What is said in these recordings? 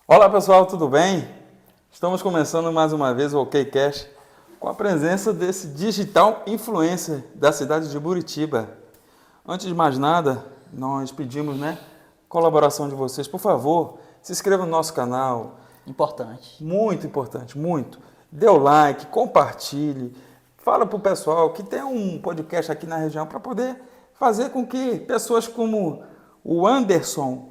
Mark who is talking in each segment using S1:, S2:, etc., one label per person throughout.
S1: Olá pessoal, tudo bem? Estamos começando mais uma vez o OKCast com a presença desse digital influencer da cidade de Buritiba. Antes de mais nada, nós pedimos, colaboração de vocês. Por favor, se inscreva no nosso canal.
S2: Importante.
S1: Muito importante, muito. Dê o like, compartilhe. Fala para o pessoal que tem um podcast aqui na região para poder fazer com que pessoas como o Anderson,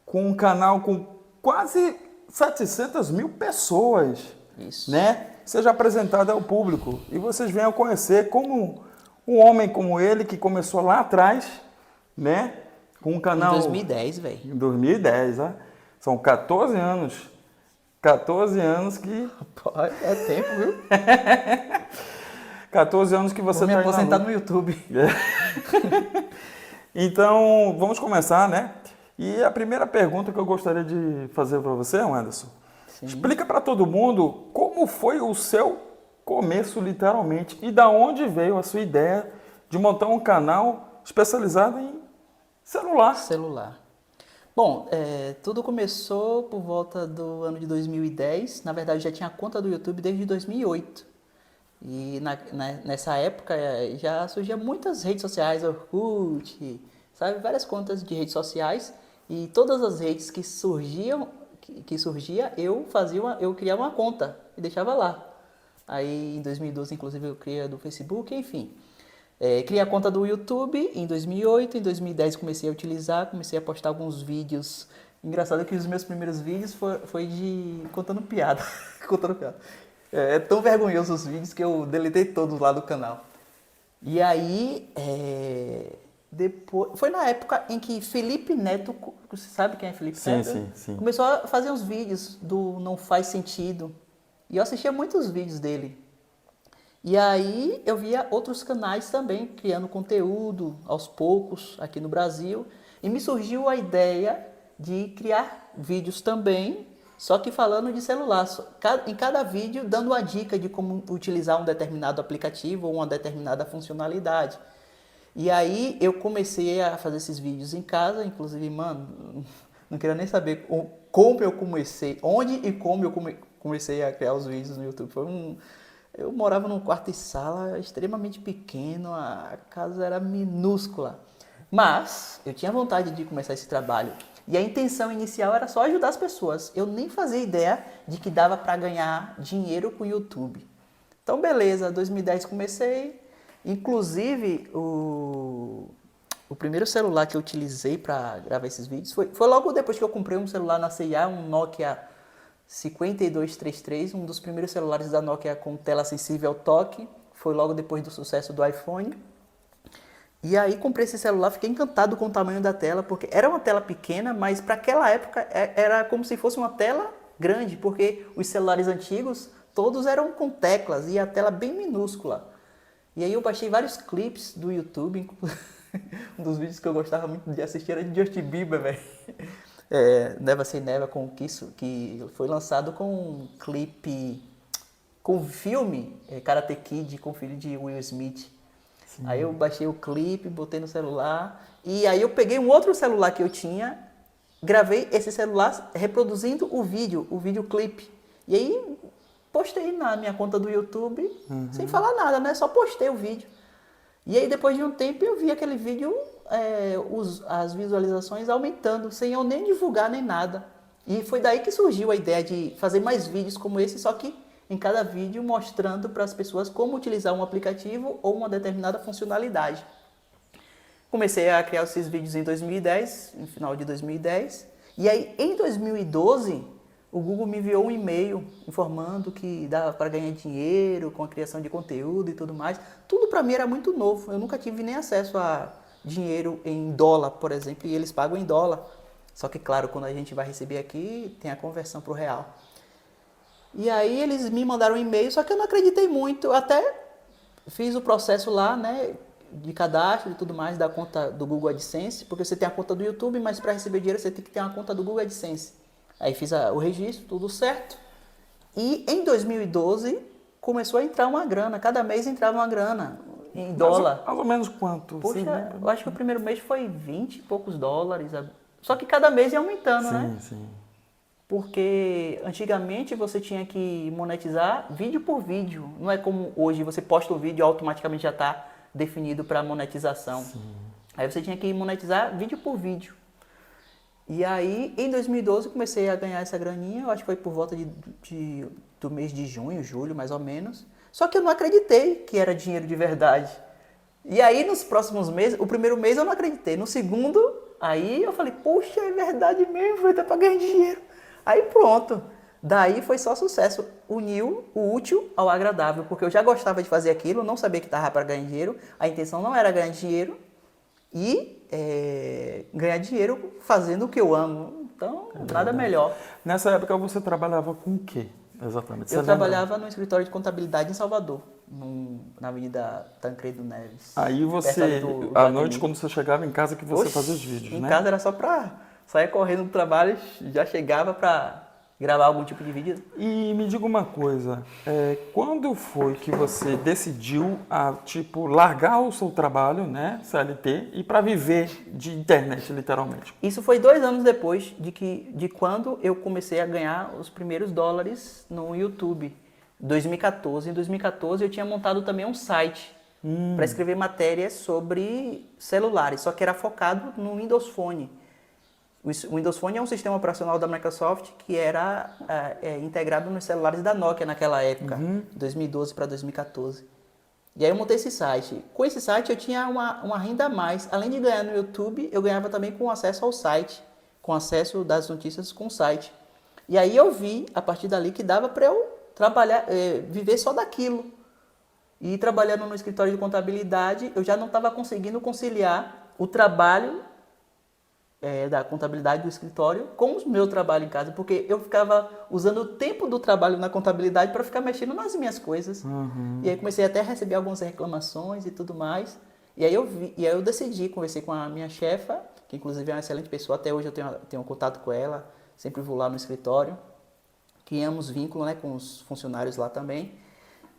S1: com um canal com quase 700 mil pessoas,
S2: Isso.
S1: seja apresentado ao público e vocês venham conhecer como um homem como ele que começou lá atrás, com um canal...
S2: Em 2010, velho.
S1: Em 2010, né? São 14 anos. 14 anos que...
S2: É tempo, viu?
S1: 14 anos que você
S2: Vou me
S1: está
S2: aposentar no YouTube.
S1: Então, vamos começar, E a primeira pergunta que eu gostaria de fazer para você, Anderson,
S2: Sim.
S1: explica para todo mundo como foi o seu começo, literalmente, e da onde veio a sua ideia de montar um canal especializado em celular.
S2: Bom, tudo começou por volta do ano de 2010. Na verdade, eu já tinha conta do YouTube desde 2008. E nessa época já surgiam muitas redes sociais, Orkut, sabe? Várias contas de redes sociais. E todas as redes que surgia, eu criava uma conta e deixava lá. Aí em 2012, inclusive, eu criei a do Facebook, enfim. Criei a conta do YouTube em 2008, em 2010 comecei a utilizar, comecei a postar alguns vídeos. Engraçado que os meus primeiros vídeos foi de contando piada. Contando piada. É tão vergonhoso os vídeos que eu deletei todos lá do canal. E aí, depois, foi na época em que Felipe Neto, você sabe quem é Felipe Neto?
S1: Sim.
S2: Começou a fazer uns vídeos do Não Faz Sentido. E eu assistia muitos vídeos dele. E aí eu via outros canais também criando conteúdo aos poucos aqui no Brasil. E me surgiu a ideia de criar vídeos também, só que falando de celular. Em cada vídeo dando uma dica de como utilizar um determinado aplicativo ou uma determinada funcionalidade. E aí eu comecei a fazer esses vídeos em casa, inclusive, mano, não queria nem saber como eu comecei, onde e como eu comecei a criar os vídeos no YouTube. Eu morava num quarto e sala extremamente pequeno, a casa era minúscula. Mas eu tinha vontade de começar esse trabalho. E a intenção inicial era só ajudar as pessoas. Eu nem fazia ideia de que dava para ganhar dinheiro com o YouTube. Então, beleza, 2010 comecei. Inclusive, o primeiro celular que eu utilizei para gravar esses vídeos foi logo depois que eu comprei um celular na CIA, um Nokia 5233, um dos primeiros celulares da Nokia com tela sensível ao toque. Foi logo depois do sucesso do iPhone. E aí comprei esse celular, fiquei encantado com o tamanho da tela, porque era uma tela pequena, mas para aquela época era como se fosse uma tela grande, porque os celulares antigos todos eram com teclas e a tela bem minúscula. E aí eu baixei vários clipes do YouTube, um dos vídeos que eu gostava muito de assistir era de Justin Bieber, velho. Never Say Never, que foi lançado com um clipe, com um filme, Karate Kid, com o filho de Will Smith. Sim. Aí eu baixei o clipe, botei no celular, e aí eu peguei um outro celular que eu tinha, gravei esse celular reproduzindo o videoclipe. E aí postei na minha conta do YouTube, sem falar nada, só postei o vídeo. E aí depois de um tempo eu vi aquele vídeo, as visualizações aumentando, sem eu nem divulgar nem nada. E foi daí que surgiu a ideia de fazer mais vídeos como esse, só que em cada vídeo mostrando para as pessoas como utilizar um aplicativo ou uma determinada funcionalidade. Comecei a criar esses vídeos em 2010, no final de 2010. E aí em 2012, o Google me enviou um e-mail informando que dava para ganhar dinheiro com a criação de conteúdo e tudo mais. Tudo para mim era muito novo. Eu nunca tive nem acesso a dinheiro em dólar, por exemplo, e eles pagam em dólar. Só que, claro, quando a gente vai receber aqui, tem a conversão para o real. E aí eles me mandaram um e-mail, só que eu não acreditei muito. Eu até fiz o processo lá, de cadastro e tudo mais da conta do Google AdSense, porque você tem a conta do YouTube, mas para receber dinheiro você tem que ter uma conta do Google AdSense. Aí fiz o registro, tudo certo. E em 2012 começou a entrar uma grana, cada mês entrava uma grana em dólar.
S1: Mais ou menos quanto?
S2: Poxa, eu acho que o primeiro mês foi 20 e poucos dólares. Só que cada mês ia aumentando,
S1: Sim.
S2: Porque antigamente você tinha que monetizar vídeo por vídeo. Não é como hoje, você posta um vídeo e automaticamente já está definido para monetização. Sim. Aí você tinha que monetizar vídeo por vídeo. E aí, em 2012, eu comecei a ganhar essa graninha, eu acho que foi por volta do mês de junho, julho, mais ou menos. Só que eu não acreditei que era dinheiro de verdade. E aí, nos próximos meses, o primeiro mês eu não acreditei. No segundo, aí eu falei, poxa, é verdade mesmo, vai dar pra ganhar dinheiro. Aí pronto. Daí foi só sucesso. Uniu o útil ao agradável, porque eu já gostava de fazer aquilo, não sabia que tava para ganhar dinheiro. A intenção não era ganhar dinheiro e ganhar dinheiro fazendo o que eu amo. Então, nada melhor.
S1: Nessa época você trabalhava com o quê, exatamente?
S2: Eu trabalhava no escritório de contabilidade em Salvador, na Avenida Tancredo Neves.
S1: Aí você, à noite, quando você chegava em casa, que você fazia os vídeos,
S2: em
S1: né?
S2: Em casa era só pra sair correndo do trabalho, já chegava pra gravar algum tipo de vídeo.
S1: E me diga uma coisa, quando foi que você decidiu largar o seu trabalho, né, CLT, e para viver de internet, literalmente?
S2: Isso foi 2 anos depois de quando eu comecei a ganhar os primeiros dólares no YouTube, 2014. Em 2014 eu tinha montado também um site para escrever matérias sobre celulares, só que era focado no Windows Phone. O Windows Phone é um sistema operacional da Microsoft que era integrado nos celulares da Nokia naquela época, 2012 para 2014. E aí eu montei esse site. Com esse site eu tinha uma renda a mais. Além de ganhar no YouTube, eu ganhava também com acesso ao site, com acesso das notícias com o site. E aí eu vi, a partir dali, que dava para eu trabalhar, viver só daquilo. E trabalhando no escritório de contabilidade, eu já não estava conseguindo conciliar o trabalho da contabilidade do escritório com o meu trabalho em casa, porque eu ficava usando o tempo do trabalho na contabilidade para ficar mexendo nas minhas coisas. E aí comecei até a receber algumas reclamações e tudo mais. E aí eu decidi, conversei com a minha chefa, que inclusive é uma excelente pessoa, até hoje eu tenho contato com ela, sempre vou lá no escritório, criamos vínculo, né, com os funcionários lá também.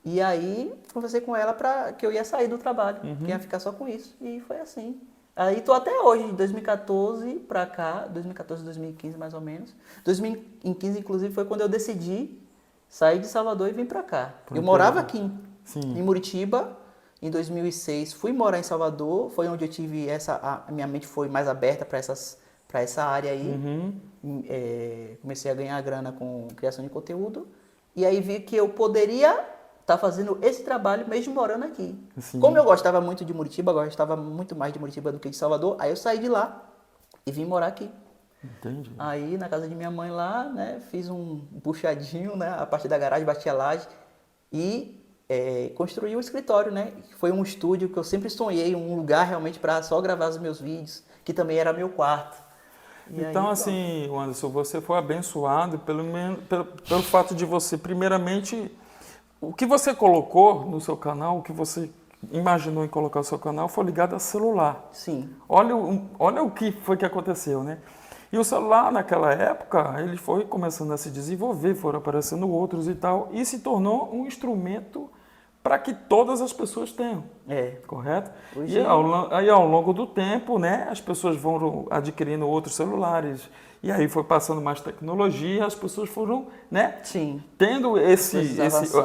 S2: E aí conversei com ela para que eu ia sair do trabalho, que ia ficar só com isso. E foi assim. Aí tô até hoje, de 2014 pra cá, 2014, 2015 mais ou menos. 2015, inclusive, foi quando eu decidi sair de Salvador e vir pra cá. Eu morava aqui em Muritiba, em 2006 fui morar em Salvador, foi onde eu tive a minha mente foi mais aberta para essa área aí. Comecei a ganhar grana com criação de conteúdo e aí vi que eu poderia tá fazendo esse trabalho mesmo morando aqui. Sim. Como eu gostava muito de Muritiba, gostava muito mais de Muritiba do que de Salvador, aí eu saí de lá e vim morar aqui.
S1: Entendi.
S2: Aí na casa de minha mãe lá, né, fiz um puxadinho, né, a partir da garagem, bati a laje e construí um escritório, né, foi um estúdio que eu sempre sonhei, um lugar realmente para só gravar os meus vídeos, que também era meu quarto.
S1: Então, assim, Anderson, você foi abençoado pelo fato de você, primeiramente, o que você colocou no seu canal, o que você imaginou em colocar no seu canal foi ligado a celular.
S2: Sim.
S1: Olha o que foi que aconteceu, né? E o celular, naquela época, ele foi começando a se desenvolver, foram aparecendo outros e tal, e se tornou um instrumento para que todas as pessoas tenham. Correto?
S2: Hoje...
S1: E ao longo do tempo, né, as pessoas vão adquirindo outros celulares, e aí foi passando mais tecnologia, as pessoas foram, né,
S2: Sim.
S1: tendo esse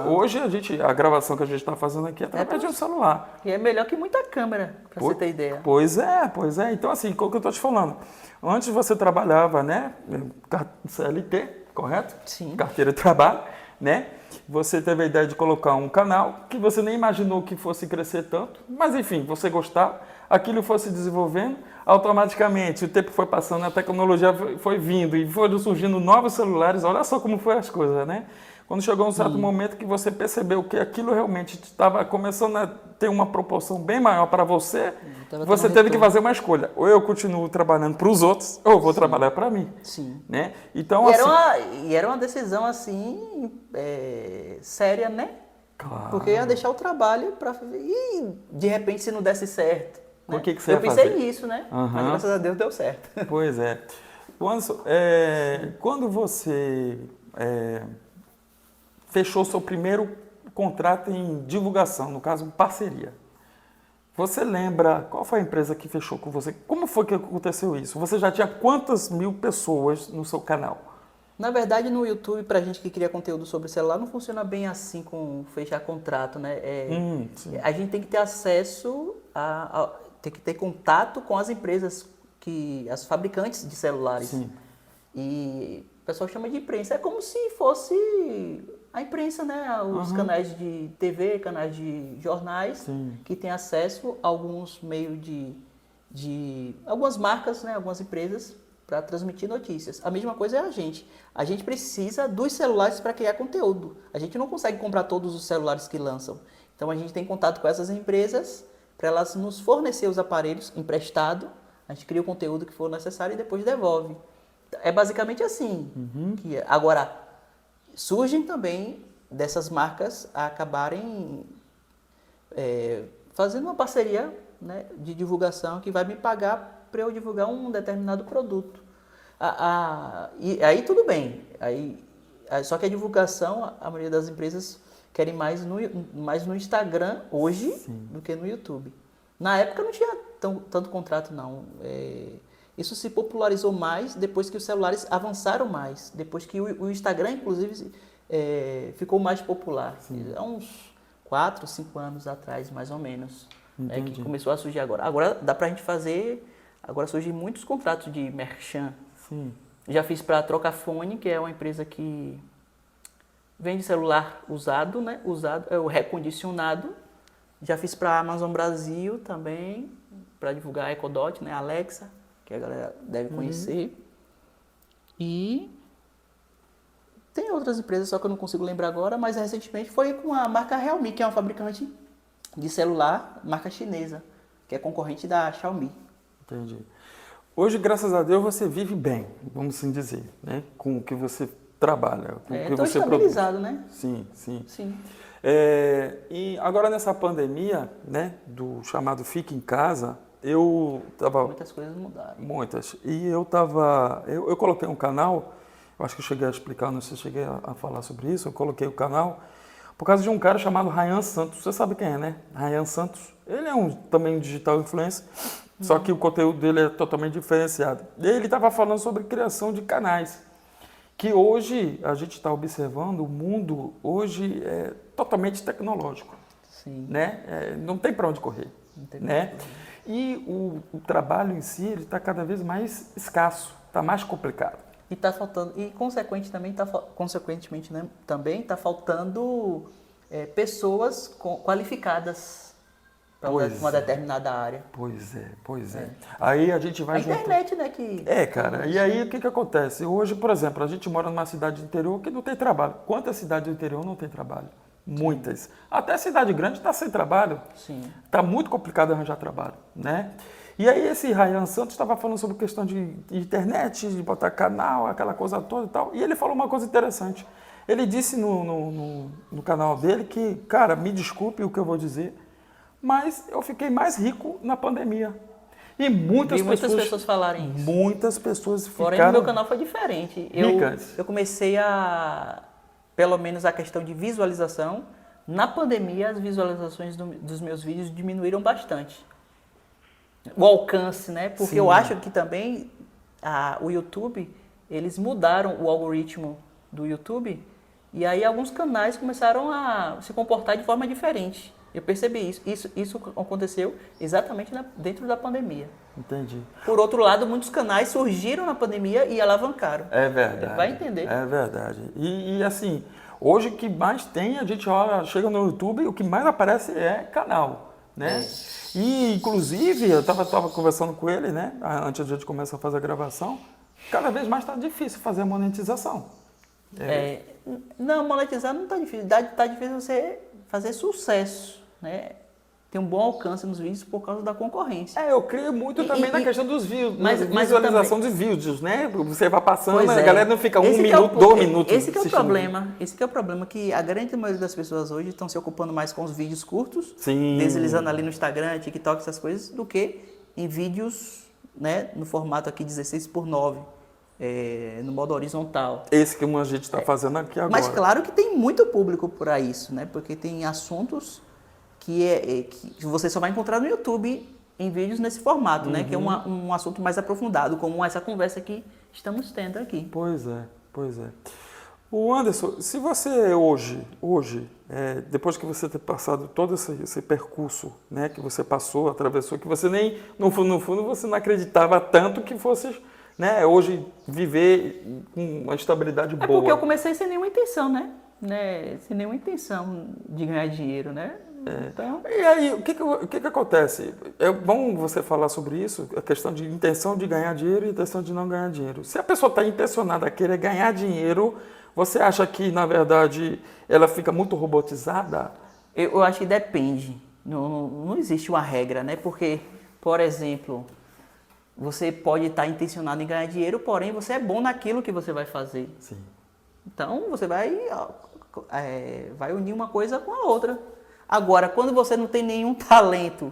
S1: hoje a gravação que a gente está fazendo aqui é através de um celular.
S2: E é melhor que muita câmera, para você ter ideia.
S1: Pois é. Então, assim, o que eu estou te falando? Antes você trabalhava, né, CLT, correto?
S2: Sim.
S1: Carteira de trabalho, né? Você teve a ideia de colocar um canal que você nem imaginou que fosse crescer tanto, mas enfim, você gostava, aquilo foi se desenvolvendo, automaticamente o tempo foi passando, a tecnologia foi vindo e foram surgindo novos celulares, olha só como foi as coisas, né? Quando chegou um certo momento que você percebeu que aquilo realmente estava começando a ter uma proporção bem maior para você, você teve que fazer uma escolha. Ou eu continuo trabalhando para os outros, ou eu vou trabalhar para mim.
S2: Sim.
S1: Né? Então,
S2: era uma decisão assim, séria, né?
S1: Claro.
S2: Porque ia deixar o trabalho para fazer. E de repente, se não desse certo.
S1: Né? O que você
S2: ia fazer? Eu pensei nisso, né?
S1: Uhum.
S2: Mas graças a Deus deu certo.
S1: Pois é. Quando você fechou seu primeiro contrato em divulgação, no caso, parceria. Você lembra qual foi a empresa que fechou com você? Como foi que aconteceu isso? Você já tinha quantas mil pessoas no seu canal?
S2: Na verdade, no YouTube, pra gente que cria conteúdo sobre celular, não funciona bem assim com fechar contrato, né?
S1: Sim.
S2: A gente tem que ter acesso tem que ter contato com as empresas, as fabricantes de celulares.
S1: Sim.
S2: E o pessoal chama de imprensa. É como se fosse a imprensa, né? Os canais de TV, canais de jornais,
S1: Sim.
S2: que têm acesso a alguns meios de algumas marcas, né? Algumas empresas, para transmitir notícias. A mesma coisa é a gente. A gente precisa dos celulares para criar conteúdo. A gente não consegue comprar todos os celulares que lançam. Então a gente tem contato com essas empresas para elas nos fornecer os aparelhos emprestado. A gente cria o conteúdo que for necessário e depois devolve. É basicamente assim. Agora, surgem também dessas marcas a acabarem fazendo uma parceria, né, de divulgação que vai me pagar para eu divulgar um determinado produto. E aí tudo bem. Só que a divulgação, a maioria das empresas querem mais no Instagram hoje do que no YouTube. Na época não tinha tanto contrato, não. Isso se popularizou mais depois que os celulares avançaram mais. Depois que o Instagram, inclusive, ficou mais popular. Há uns 4, 5 anos atrás, mais ou menos. Que começou a surgir agora. Agora dá pra gente fazer... Agora surgem muitos contratos de merchan.
S1: Sim.
S2: Já fiz para a Trocafone, que é uma empresa que vende celular usado, né? Usado, é o recondicionado. Já fiz para a Amazon Brasil também, para divulgar a Ecodot, né? A Alexa, que a galera deve conhecer. E tem outras empresas, só que eu não consigo lembrar agora, mas recentemente foi com a marca Realme, que é uma fabricante de celular, marca chinesa, que é concorrente da Xiaomi.
S1: Entendi. Hoje, graças a Deus, você vive bem, vamos assim dizer, né? Com o que você trabalha, com o que você produz.
S2: Estabilizado, né?
S1: Sim.
S2: Sim.
S1: E agora nessa pandemia, né, do chamado Fica em Casa, eu tava...
S2: Muitas coisas mudaram.
S1: Muitas. E eu coloquei um canal, eu acho que eu cheguei a explicar, não sei se eu cheguei a falar sobre isso, eu coloquei o canal por causa de um cara chamado Ryan Santos. Você sabe quem é, né? Ryan Santos. Ele é também um digital influencer, só que o conteúdo dele é totalmente diferenciado. E ele estava falando sobre criação de canais, que hoje a gente está observando, o mundo hoje é totalmente tecnológico.
S2: Sim.
S1: Né? Não tem para onde correr. Né? E o trabalho em si está cada vez mais escasso, está mais complicado.
S2: E está faltando, e consequentemente né, também está faltando pessoas qualificadas para uma determinada área.
S1: Pois é. Aí a gente vai...
S2: A internet, né? Que...
S1: cara. E aí o que acontece? Hoje, por exemplo, a gente mora numa cidade do interior que não tem trabalho. Quantas cidades do interior não tem trabalho? Muitas. Sim. Até a cidade grande está sem trabalho.
S2: Sim.
S1: Está muito complicado arranjar trabalho, né? E aí esse Ryan Santos estava falando sobre questão de internet, de botar canal, aquela coisa toda e tal. E ele falou uma coisa interessante. Ele disse no canal dele que, cara, me desculpe o que eu vou dizer, mas eu fiquei mais rico na pandemia. E muitas
S2: pessoas falarem isso.
S1: Muitas pessoas ficaram...
S2: Porém, no meu canal foi diferente. Eu comecei pelo menos a questão de visualização. Na pandemia, as visualizações dos meus vídeos diminuíram bastante. O alcance, né? Porque
S1: Sim.
S2: Eu acho que também o YouTube, eles mudaram o algoritmo do YouTube e aí alguns canais começaram a se comportar de forma diferente. Eu percebi isso. Isso aconteceu exatamente dentro da pandemia.
S1: Entendi.
S2: Por outro lado, muitos canais surgiram na pandemia e alavancaram.
S1: É verdade.
S2: Vai entender.
S1: É verdade. E assim, hoje o que mais tem, a gente chega no YouTube e o que mais aparece é canal. Né? E, inclusive, eu estava conversando com ele, né? Antes de a gente começar a fazer a gravação, cada vez mais está difícil fazer a monetização.
S2: Não, monetizar não está difícil. Está difícil você fazer sucesso, né? Tem um bom alcance nos vídeos por causa da concorrência.
S1: Eu creio muito também na questão dos views, visualização de vídeos, né? Você vai passando, a galera não fica 1 minuto, 2 minutos.
S2: Esse que é o problema. Esse que é o problema, que a grande maioria das pessoas hoje estão se ocupando mais com os vídeos curtos, deslizando ali no Instagram, TikTok, essas coisas, do que em vídeos, né, no formato aqui 16:9, no modo horizontal.
S1: Esse que a gente está fazendo aqui agora.
S2: Mas claro que tem muito público para isso, né? Porque tem assuntos que você só vai encontrar no YouTube em vídeos nesse formato, né? Que é um assunto mais aprofundado, como essa conversa que estamos tendo aqui.
S1: Pois Pois é. O Anderson, se você hoje, depois que você ter passado todo esse percurso, né, que você passou, atravessou, que você nem, no fundo, você não acreditava tanto que fosse, né, hoje viver com uma estabilidade boa.
S2: É porque eu comecei sem nenhuma intenção, né? Sem nenhuma intenção de ganhar dinheiro, né? Então...
S1: E aí, o que acontece? É bom você falar sobre isso, a questão de intenção de ganhar dinheiro e intenção de não ganhar dinheiro. Se a pessoa está intencionada a querer ganhar dinheiro, você acha que, na verdade, ela fica muito robotizada?
S2: Eu acho que depende. Não existe uma regra, né? Porque, por exemplo, você pode estar intencionado em ganhar dinheiro, porém você é bom naquilo que você vai fazer.
S1: Sim.
S2: Então, você vai unir uma coisa com a outra. Agora, quando você não tem nenhum talento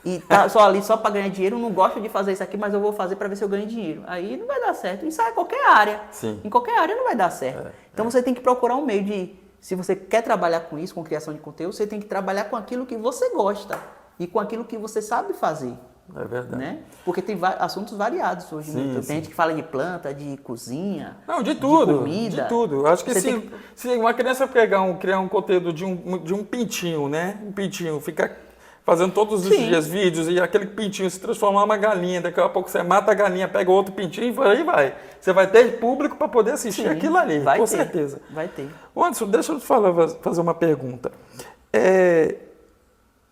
S2: e tá só ali só para ganhar dinheiro, não gosto de fazer isso aqui, mas eu vou fazer para ver se eu ganho dinheiro. Aí não vai dar certo. Isso é qualquer área.
S1: Sim.
S2: Em qualquer área não vai dar certo. Então você tem que procurar um meio de, se você quer trabalhar com isso, com criação de conteúdo, você tem que trabalhar com aquilo que você gosta e com aquilo que você sabe fazer.
S1: É verdade.
S2: Né? Porque tem assuntos variados hoje.
S1: Sim,
S2: Tem
S1: sim.
S2: gente que fala de planta, de cozinha,
S1: Não, de tudo.
S2: de comida.
S1: De tudo. Acho que
S2: Você
S1: se uma criança criar um conteúdo de um pintinho, né? Um pintinho, fica fazendo todos os
S2: Sim.
S1: dias vídeos e aquele pintinho se transformar numa galinha, daqui a pouco você mata a galinha, pega outro pintinho e por aí vai. Você vai ter público para poder assistir
S2: Sim,
S1: aquilo ali,
S2: vai
S1: com
S2: ter,
S1: certeza.
S2: Vai ter.
S1: Anderson, deixa eu te fazer uma pergunta.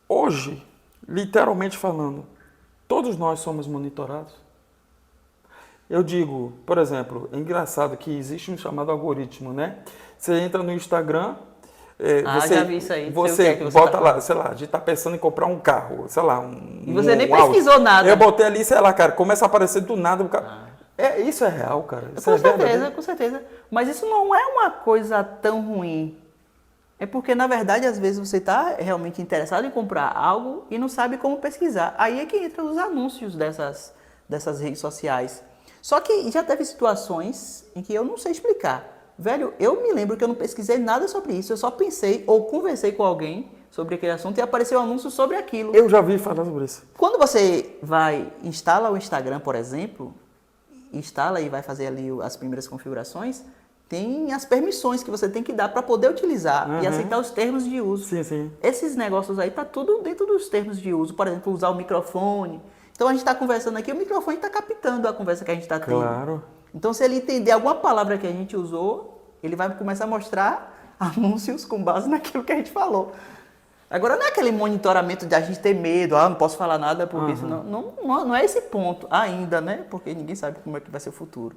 S1: Hoje, literalmente falando, todos nós somos monitorados? Eu digo, por exemplo, é engraçado que existe um chamado algoritmo, né? Você entra no Instagram, você,
S2: já vi isso aí.
S1: você
S2: Sei o que é que você
S1: bota
S2: tá
S1: lá,
S2: falando.
S1: sei lá, a gente tá pensando em comprar um carro, sei lá,
S2: E você nem
S1: Audi.
S2: pesquisou nada.
S1: Eu botei ali, sei lá, cara, começa a aparecer do nada o carro. Isso é real, cara. Isso
S2: Com
S1: é
S2: certeza,
S1: verdadeiro.
S2: com certeza. Mas isso não é uma coisa tão ruim. É porque, na verdade, às vezes você está realmente interessado em comprar algo e não sabe como pesquisar. Aí é que entra os anúncios dessas redes sociais. Só que já teve situações em que eu não sei explicar. Velho, eu me lembro que eu não pesquisei nada sobre isso. Eu só pensei ou conversei com alguém sobre aquele assunto e apareceu um anúncio sobre aquilo.
S1: Eu já vi falar sobre isso.
S2: Quando você instala o Instagram, por exemplo, instala e vai fazer ali as primeiras configurações, tem as permissões que você tem que dar para poder utilizar e aceitar os termos de uso.
S1: Sim, sim.
S2: Esses negócios aí tá tudo dentro dos termos de uso. Por exemplo, usar o microfone. Então a gente está conversando aqui, o microfone está captando a conversa que a gente está tendo.
S1: Claro.
S2: Então se ele entender alguma palavra que a gente usou, ele vai começar a mostrar anúncios com base naquilo que a gente falou. Agora não é aquele monitoramento de a gente ter medo, não posso falar nada porque senão... Não é esse ponto ainda, né? Porque ninguém sabe como é que vai ser o futuro.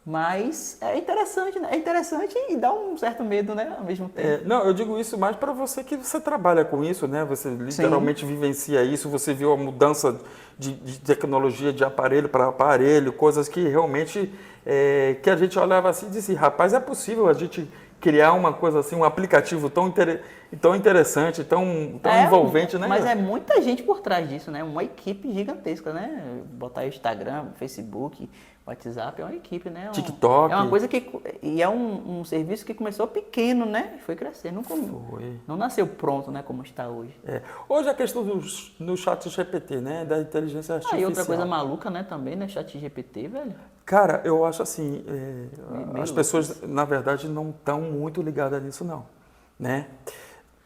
S2: Mas é interessante, né? É interessante e dá um certo medo, né? Ao mesmo tempo.
S1: Não, eu digo isso mais para você que você trabalha com isso, né? Você literalmente vivencia isso, você viu a mudança de tecnologia de aparelho para aparelho, coisas que realmente que a gente olhava assim e disse, rapaz, é possível a gente criar uma coisa assim, um aplicativo tão interessante, tão envolvente, né?
S2: Mas é muita gente por trás disso, né? Uma equipe gigantesca, né? Botar aí Instagram, Facebook, WhatsApp é uma equipe, né?
S1: TikTok.
S2: É uma coisa que... E é um serviço que começou pequeno, né? E foi crescendo. Não nasceu pronto, né? Como está hoje.
S1: Hoje a questão do chat GPT, né? Da inteligência artificial.
S2: E outra coisa maluca, né? Também, né? Chat GPT, velho.
S1: Cara, eu acho assim, as
S2: louco.
S1: pessoas, na verdade, não estão muito ligadas nisso, não. Né?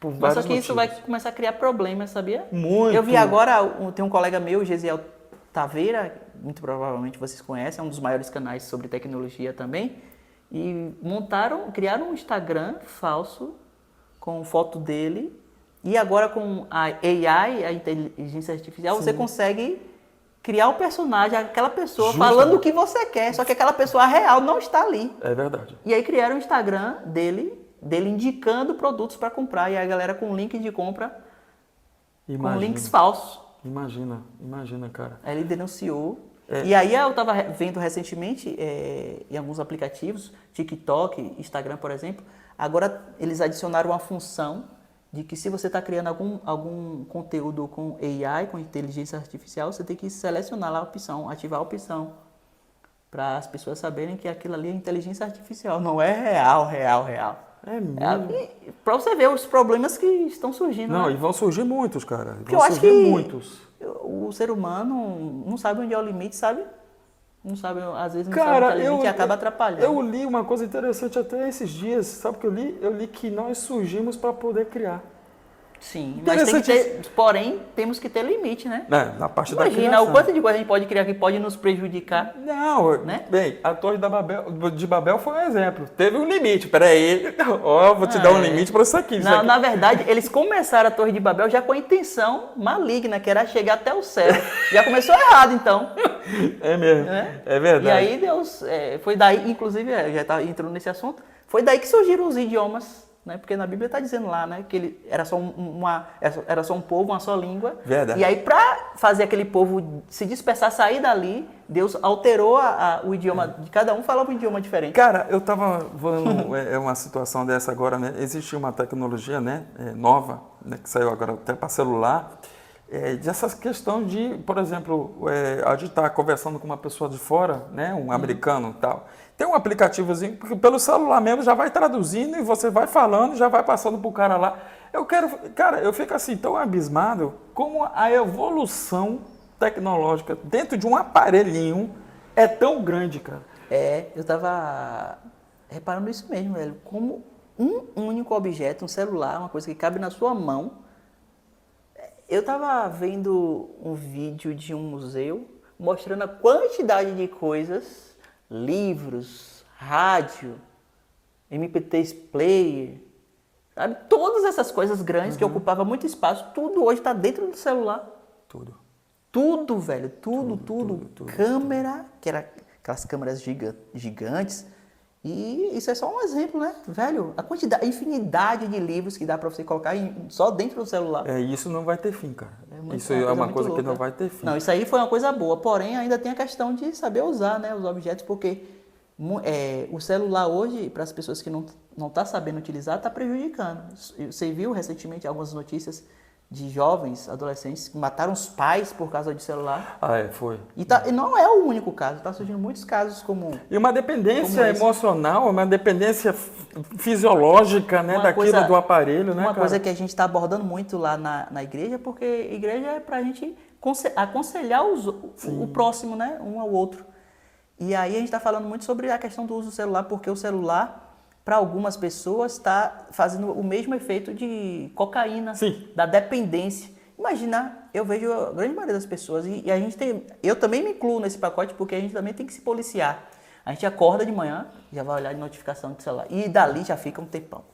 S1: Por
S2: Mas
S1: vários
S2: só que isso vai
S1: motivos.
S2: começar a criar problemas, sabia?
S1: Muito.
S2: Eu vi agora, tem um colega meu, Gesiel Taveira, muito provavelmente vocês conhecem, é um dos maiores canais sobre tecnologia também, e criaram um Instagram falso com foto dele, e agora com a AI, a inteligência artificial, você consegue criar o personagem, aquela pessoa falando o que você quer, só que aquela pessoa real não está ali.
S1: É verdade.
S2: E aí criaram o Instagram dele indicando produtos para comprar, e a galera com link de compra com links falsos.
S1: Imagina, cara.
S2: Aí ele denunciou. E aí eu estava vendo recentemente em alguns aplicativos, TikTok, Instagram, por exemplo, agora eles adicionaram uma função de que se você está criando algum conteúdo com AI, com inteligência artificial, você tem que selecionar lá a opção, ativar a opção, para as pessoas saberem que aquilo ali é inteligência artificial, não é real.
S1: É mesmo.
S2: Para você ver os problemas que estão surgindo.
S1: Não,
S2: né?
S1: e vão surgir muitos, cara.
S2: Porque eu acho que o ser humano não sabe onde é o limite, sabe? Não sabe, às vezes não
S1: Cara,
S2: sabe inteligente e acaba atrapalhando.
S1: eu li uma coisa interessante até esses dias. Sabe o que eu li? Eu li que nós surgimos para poder criar.
S2: Sim, mas tem que ter, porém, temos que ter limite, né?
S1: Na parte da
S2: Imagina
S1: criação.
S2: o quanto de coisa a gente pode criar que pode nos prejudicar.
S1: Não,
S2: né?
S1: Bem, a Torre de Babel foi um exemplo. Teve um limite, peraí. Ó, vou te dar um limite para isso aqui.
S2: Na verdade, eles começaram a Torre de Babel já com a intenção maligna, que era chegar até o céu. Já começou errado, então.
S1: É mesmo, é verdade.
S2: E aí Deus, foi daí, inclusive, já entrando nesse assunto, foi daí que surgiram os idiomas. Né? Porque na Bíblia está dizendo lá, né, que ele era só um povo, uma só língua.
S1: Verdade.
S2: E aí, para fazer aquele povo se dispersar, sair dali, Deus alterou o idioma de cada um, falava um idioma diferente.
S1: Cara, eu estava vendo uma situação dessa agora, né? Existe uma tecnologia, né, nova, né, que saiu agora até para celular, dessa questão de, por exemplo, a gente estar conversando com uma pessoa de fora, né, um americano e tal. Tem um aplicativozinho, porque pelo celular mesmo já vai traduzindo e você vai falando, já vai passando pro cara lá. Cara, eu fico assim tão abismado como a evolução tecnológica dentro de um aparelhinho é tão grande, cara.
S2: Eu tava reparando isso mesmo, velho. Como um único objeto, um celular, uma coisa que cabe na sua mão. Eu tava vendo um vídeo de um museu mostrando a quantidade de coisas, livros, rádio, MP3 player, sabe? Todas essas coisas grandes que ocupavam muito espaço, tudo hoje está dentro do celular. Tudo, velho, tudo. Câmera, que era aquelas câmeras gigantes. E isso é só um exemplo, né? Velho, a infinidade de livros que dá para você colocar só dentro do celular.
S1: Isso não vai ter fim, cara. Isso é uma coisa que não vai ter fim.
S2: Não, isso aí foi uma coisa boa. Porém, ainda tem a questão de saber usar, né, os objetos, porque o celular hoje, para as pessoas que não estão sabendo utilizar, está prejudicando. Você viu recentemente algumas notícias de jovens, adolescentes, que mataram os pais por causa de celular.
S1: Foi.
S2: E não é o único caso, está surgindo muitos casos como...
S1: E uma dependência emocional, uma dependência fisiológica, né, daquilo do aparelho, né,
S2: Uma
S1: cara?
S2: coisa que a gente está abordando muito lá na igreja, porque a igreja é para a gente aconselhar o próximo, né, um ao outro. E aí a gente está falando muito sobre a questão do uso do celular, porque o celular, para algumas pessoas, está fazendo o mesmo efeito de cocaína, da dependência. Imagina, eu vejo a grande maioria das pessoas, e a gente eu também me incluo nesse pacote, porque a gente também tem que se policiar. A gente acorda de manhã, já vai olhar de notificação do celular, e dali já fica um tempão.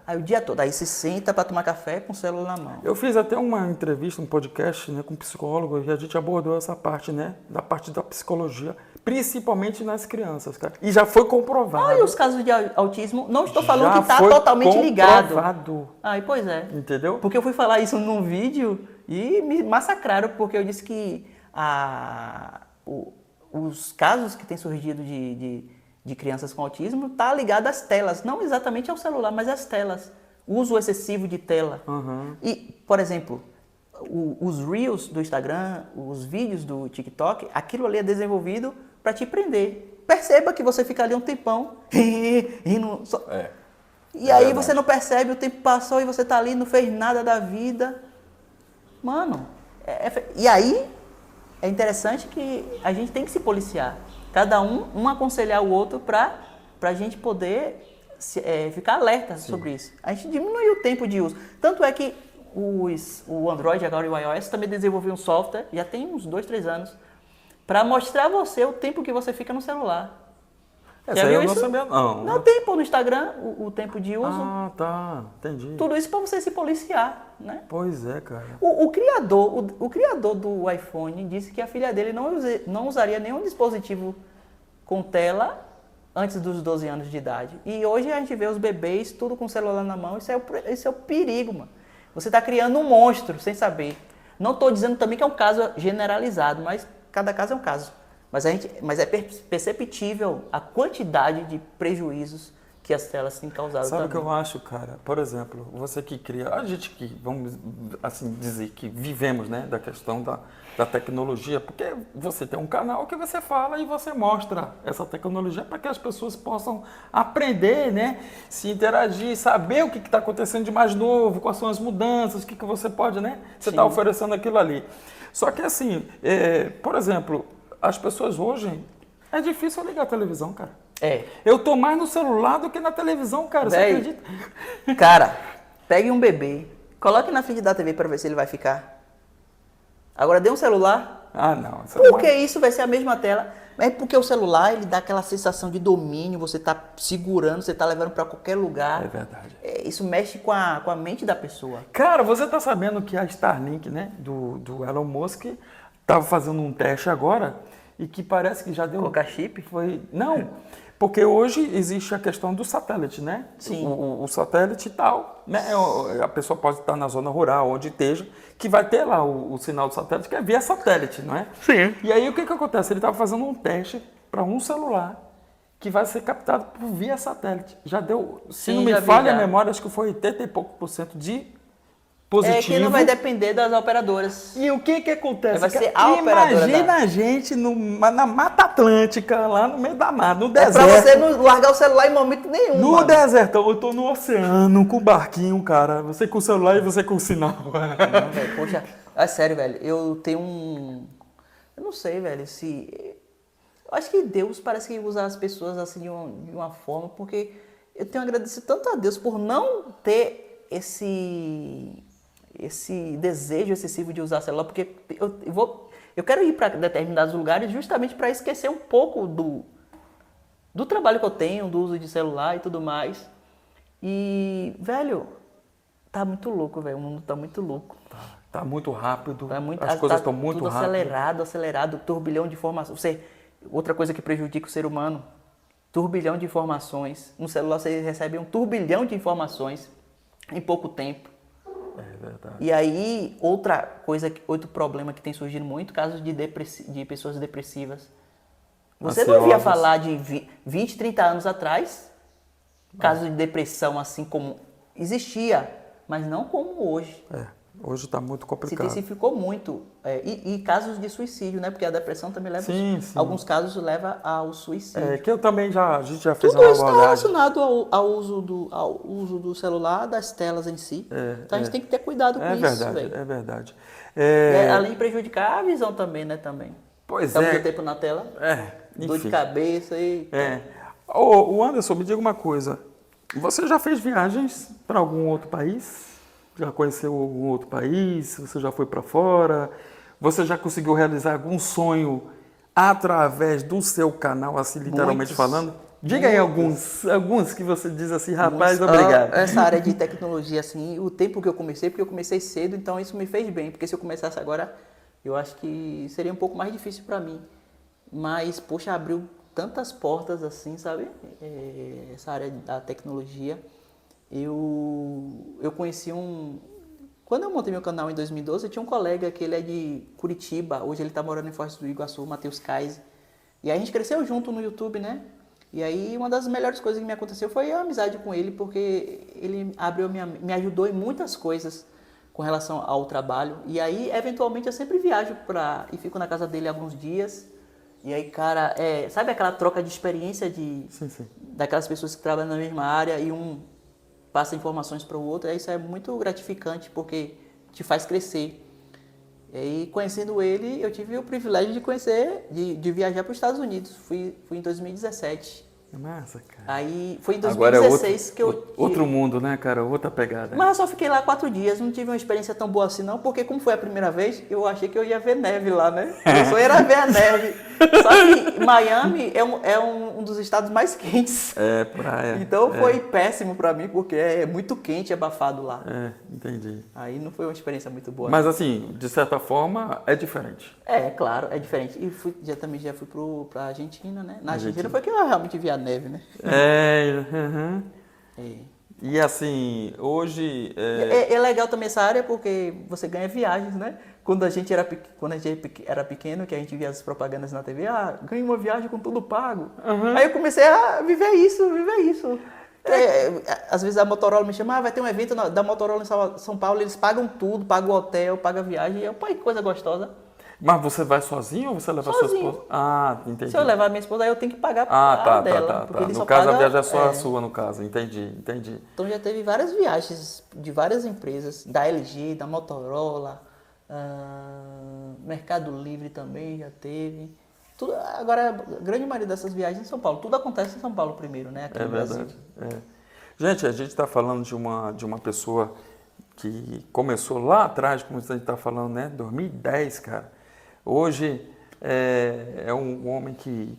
S2: Aí o dia todo, aí se senta para tomar café com o celular na mão.
S1: Eu fiz até uma entrevista, um podcast, né, com um psicólogo, e a gente abordou essa parte, né, da parte da psicologia, principalmente nas crianças, cara. E já foi comprovado.
S2: E os casos de autismo, não estou falando que está totalmente ligado. Pois é.
S1: Entendeu?
S2: Porque eu fui falar isso num vídeo e me massacraram, porque eu disse que os casos que têm surgido de crianças com autismo tá ligado às telas, não exatamente ao celular, mas às telas. Uso excessivo de tela. E, por exemplo, os Reels do Instagram, os vídeos do TikTok, aquilo ali é desenvolvido para te prender. Perceba que você fica ali um tempão rindo. E aí você não percebe, o tempo passou e você tá ali, não fez nada da vida. Mano, e aí é interessante que a gente tem que se policiar. Cada um aconselhar o outro para a gente poder ficar alerta sobre isso. A gente diminui o tempo de uso. Tanto é que o Android agora e o iOS também desenvolveu um software, já tem uns 2, 3 anos, para mostrar a você o tempo que você fica no celular.
S1: Já viu isso? Não sabia, não.
S2: Não tem, no Instagram, o tempo de uso.
S1: Entendi.
S2: Tudo isso para você se policiar, né?
S1: Pois é, cara.
S2: O criador do iPhone disse que a filha dele não usaria nenhum dispositivo com tela antes dos 12 anos de idade. E hoje a gente vê os bebês tudo com o celular na mão. Isso é o perigo, mano. Você está criando um monstro sem saber. Não estou dizendo também que é um caso generalizado, mas cada caso é um caso. Mas é perceptível a quantidade de prejuízos que as telas têm causado.
S1: Sabe o que eu acho, cara? Por exemplo, você que cria... A gente que, vamos assim dizer, que vivemos, né, da questão da tecnologia, porque você tem um canal que você fala e você mostra essa tecnologia para que as pessoas possam aprender, né, se interagir, saber o que está acontecendo de mais novo, quais são as mudanças, o que você pode, né? Você está oferecendo aquilo ali. Só que assim, por exemplo, as pessoas hoje É difícil eu ligar a televisão, cara.
S2: É.
S1: Eu tô mais no celular do que na televisão, cara. Você
S2: Véi,
S1: acredita?
S2: Cara, pegue um bebê, coloque na frente da TV para ver se ele vai ficar. Agora dê um celular.
S1: Ah, não.
S2: Porque isso vai ser a mesma tela. É porque o celular, ele dá aquela sensação de domínio, você tá segurando, você tá levando para qualquer lugar.
S1: É verdade.
S2: Isso mexe com a mente da pessoa.
S1: Cara, você tá sabendo que a Starlink, né, do Elon Musk, tava fazendo um teste agora e que parece que já deu...
S2: Colocar chip?
S1: Não, porque hoje existe a questão do satélite, né?
S2: Sim.
S1: O satélite e tal, né? A pessoa pode estar na zona rural, onde esteja, que vai ter lá o sinal do satélite, que é via satélite, não é?
S2: Sim.
S1: E aí o que acontece? Ele estava fazendo um teste para um celular que vai ser captado por via satélite. Já deu, se não me falha a memória, acho que foi 80 e pouco% de positivo.
S2: É que não vai depender das operadoras.
S1: E o que acontece?
S2: Vai ser a operadora.
S1: Imagina a gente na Mata Atlântica, lá no meio da mata, no deserto.
S2: É pra você não largar o celular em momento nenhum.
S1: No
S2: mano.
S1: deserto, eu tô no oceano com o barquinho, cara. Você com o celular e você com o sinal.
S2: Não, velho, poxa, é sério, velho. Eu tenho um... Eu não sei, velho, se... Eu acho que Deus parece que usa as pessoas assim de uma forma, porque eu tenho agradecido tanto a Deus por não ter esse desejo excessivo de usar celular, porque eu quero ir para determinados lugares justamente para esquecer um pouco do trabalho que eu tenho, do uso de celular e tudo mais. E, velho, tá muito louco, velho. O mundo tá muito louco.
S1: Tá muito rápido,
S2: Tá
S1: as coisas estão muito
S2: tudo
S1: rápido.
S2: acelerado, turbilhão de informações. Outra coisa que prejudica o ser humano, turbilhão de informações. No celular você recebe um turbilhão de informações em pouco tempo.
S1: É verdade.
S2: E aí, outro problema que tem surgido muito, casos de pessoas depressivas. Você não ouvia falar de 20, 30 anos atrás, casos de depressão assim como existia, mas não como hoje.
S1: Hoje está muito
S2: Se
S1: complicado.
S2: intensificou muito. E casos de suicídio, né? Porque a depressão também leva...
S1: Sim.
S2: Alguns casos leva ao suicídio.
S1: Que eu também a gente já fez
S2: Tudo
S1: uma
S2: isso está
S1: abordagem.
S2: relacionado ao uso do celular, das telas em si. Então a gente tem que ter cuidado com isso, velho.
S1: É verdade.
S2: Além de prejudicar a visão também, né?
S1: Pois
S2: Tá muito tempo na tela. Dor de
S1: enfim.
S2: cabeça e...
S1: O Anderson, me diga uma coisa. Você já fez viagens para algum outro país? Já conheceu algum outro país? Você já foi para fora? Você já conseguiu realizar algum sonho através do seu canal, assim, literalmente falando? Diga aí alguns que você diz assim, rapaz, obrigado.
S2: Essa área de tecnologia, assim, o tempo que eu comecei, porque eu comecei cedo, então isso me fez bem. Porque se eu começasse agora, eu acho que seria um pouco mais difícil para mim. Mas, poxa, abriu tantas portas assim, sabe? Essa área da tecnologia. Eu conheci Quando eu montei meu canal em 2012, eu tinha um colega que ele é de Curitiba, hoje ele está morando em Foz do Iguaçu, Matheus Kais. E aí a gente cresceu junto no YouTube, né? E aí uma das melhores coisas que me aconteceu foi a amizade com ele, porque ele me ajudou em muitas coisas com relação ao trabalho. E aí, eventualmente, eu sempre viajo e fico na casa dele alguns dias. E aí, cara, sabe aquela troca de experiência daquelas pessoas que trabalham na mesma área e um passa informações para o outro? Isso é muito gratificante porque te faz crescer. E aí, conhecendo ele, eu tive o privilégio de viajar para os Estados Unidos. Fui em 2017.
S1: Massa, cara.
S2: Aí foi em 2016 que eu...
S1: Outro mundo, né, cara? Outra pegada.
S2: Mas eu só fiquei lá 4 dias, não tive uma experiência tão boa assim não, porque como foi a primeira vez, eu achei que eu ia ver neve lá, né? Eu só ia ver a neve. Só que Miami é um dos estados mais quentes.
S1: Praia.
S2: Então foi péssimo pra mim, porque é muito quente e abafado lá.
S1: Entendi.
S2: Aí não foi uma experiência muito boa.
S1: Mas assim, de certa forma, é diferente.
S2: Claro, é diferente. E já fui pra Argentina, né? Na Argentina foi que eu realmente vi a neve, né?
S1: E assim, hoje...
S2: É legal também essa área porque você ganha viagens, né? Quando a gente era pequeno, que a gente via as propagandas na TV, ganha uma viagem com tudo pago. Aí eu comecei a viver isso. Às vezes a Motorola me chama, vai ter um evento da Motorola em São Paulo, eles pagam tudo, pagam o hotel, pagam a viagem. E eu, que coisa gostosa.
S1: Mas você vai sozinho ou você leva
S2: sozinho.
S1: a sua esposa? Entendi.
S2: Se eu levar minha esposa, aí eu tenho que pagar a dela.
S1: Tá. No caso, a viagem é só a sua, no caso. Entendi.
S2: Então já teve várias viagens de várias empresas, da LG, da Motorola, Mercado Livre também já teve. Agora, a grande maioria dessas viagens em São Paulo, tudo acontece em São Paulo primeiro, né? Aqui
S1: É
S2: no Brasil.
S1: verdade. Gente, a gente está falando de uma pessoa que começou lá atrás, como a gente está falando, né? 2010, cara. Hoje é um homem que,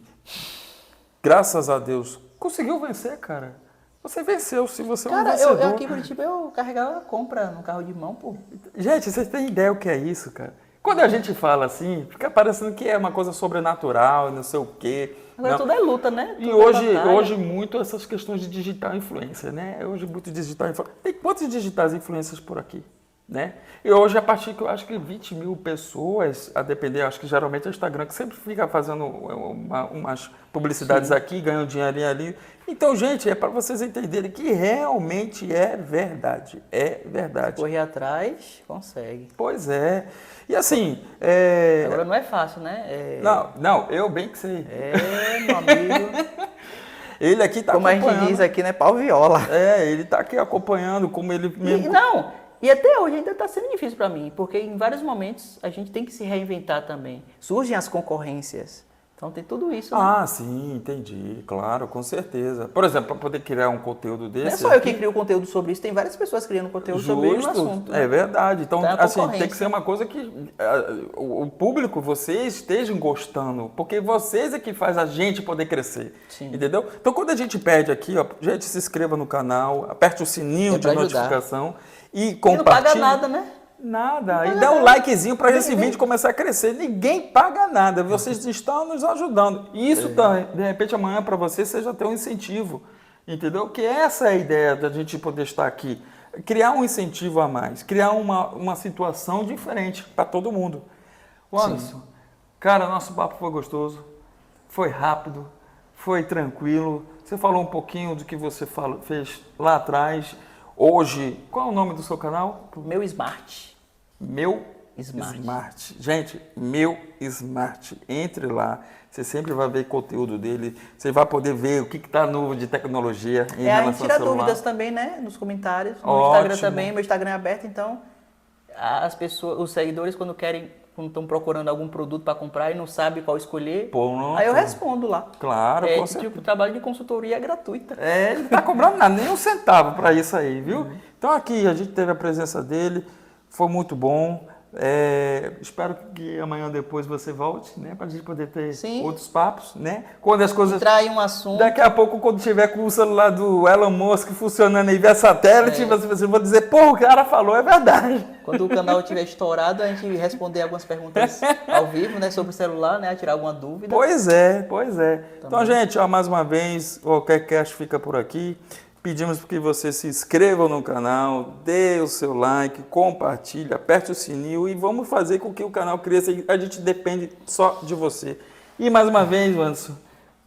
S1: graças a Deus, conseguiu vencer, cara. Você venceu, se você é um
S2: Cara,
S1: vencedor.
S2: eu aqui em Curitiba, eu carregava compra no carro de mão, pô.
S1: Gente, vocês têm ideia o que é isso, cara? Quando a gente fala assim, fica parecendo que é uma coisa sobrenatural, não sei o quê.
S2: Agora
S1: Não.
S2: tudo é luta, né?
S1: E
S2: Tudo é batalha.
S1: hoje muito essas questões de digital influência, né? Hoje muito digital influência. Tem quantos digitais influências por aqui, né? E hoje, a partir que eu acho que 20 mil pessoas, a depender, acho que geralmente é o Instagram, que sempre fica fazendo umas publicidades aqui, ganham dinheirinho ali. Então, gente, é para vocês entenderem que realmente é verdade. É verdade.
S2: Correr atrás, consegue.
S1: Pois é. E assim...
S2: Agora não é fácil, né?
S1: Não, eu bem que sei.
S2: Meu amigo.
S1: Ele aqui está
S2: Como a
S1: acompanhando.
S2: gente diz aqui, né? Pau viola.
S1: Ele está aqui acompanhando como ele mesmo...
S2: E até hoje ainda está sendo difícil para mim, porque em vários momentos a gente tem que se reinventar também. Surgem as concorrências. Então tem tudo isso. Né?
S1: Ah, sim, entendi. Claro, com certeza. Por exemplo, para poder criar um conteúdo desse...
S2: Não é só eu que crio conteúdo sobre isso, tem várias pessoas criando conteúdo sobre o mesmo assunto.
S1: É
S2: Né?
S1: verdade. Então,
S2: Então é a
S1: assim, tem
S2: concorrência.
S1: que ser uma coisa que o público, vocês estejam gostando, porque vocês é que faz a gente poder crescer.
S2: Sim.
S1: Entendeu? Então, quando a gente pede aqui, ó, gente, se inscreva no canal, aperte o sininho de
S2: pra ajudar.
S1: notificação e
S2: E
S1: compartilhe.
S2: não paga nada, né?
S1: Nada. E dá um likezinho para esse vídeo começar a crescer. Ninguém paga nada. Vocês estão nos ajudando. E isso, de repente, amanhã para você seja ter um incentivo. Entendeu? Que essa é a ideia da gente poder estar aqui. Criar um incentivo a mais. Criar uma situação diferente para todo mundo. Anderson, cara, nosso papo foi gostoso. Foi rápido. Foi tranquilo. Você falou um pouquinho do que você fez lá atrás. Hoje, qual é o nome do seu canal?
S2: Meu Smart.
S1: Meu
S2: Smart.
S1: Smart. Gente, Meu Smart. Entre lá. Você sempre vai ver conteúdo dele. Você vai poder ver o que está novo de tecnologia em
S2: A gente
S1: relação
S2: tira
S1: ao celular.
S2: dúvidas também, né? Nos comentários. No
S1: Ótimo.
S2: Instagram também. Meu Instagram é aberto, então as pessoas, os seguidores, quando estão procurando algum produto para comprar e não sabem qual escolher,
S1: Pronto.
S2: aí eu respondo lá.
S1: Claro, com certeza.
S2: Tipo, o trabalho de consultoria é gratuita.
S1: Ele não está cobrando nada, nem um centavo para isso aí, viu? Então aqui a gente teve a presença dele, foi muito bom. Espero que amanhã depois você volte, né? Para a gente poder ter
S2: Sim.
S1: outros papos, né? Quando as coisas...
S2: Trai um assunto.
S1: Daqui a pouco, quando tiver com o celular do Elon Musk funcionando aí via satélite, você vai dizer, pô, o cara falou, é verdade.
S2: Quando o canal estiver estourado, a gente responder algumas perguntas ao vivo, né? Sobre o celular, né? Tirar alguma dúvida.
S1: Pois é. Então, gente, ó, mais uma vez, o OKCast fica por aqui. Pedimos que você se inscreva no canal, dê o seu like, compartilhe, aperte o sininho e vamos fazer com que o canal cresça. A gente depende só de você. E mais uma vez, Anderson,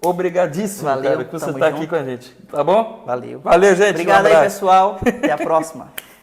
S1: obrigadíssimo,
S2: Valeu,
S1: cara, que você
S2: tamo
S1: está
S2: junto.
S1: aqui com a gente. Tá bom?
S2: Valeu.
S1: Valeu, gente.
S2: Obrigado
S1: um
S2: aí,
S1: abraço.
S2: pessoal. Até a próxima.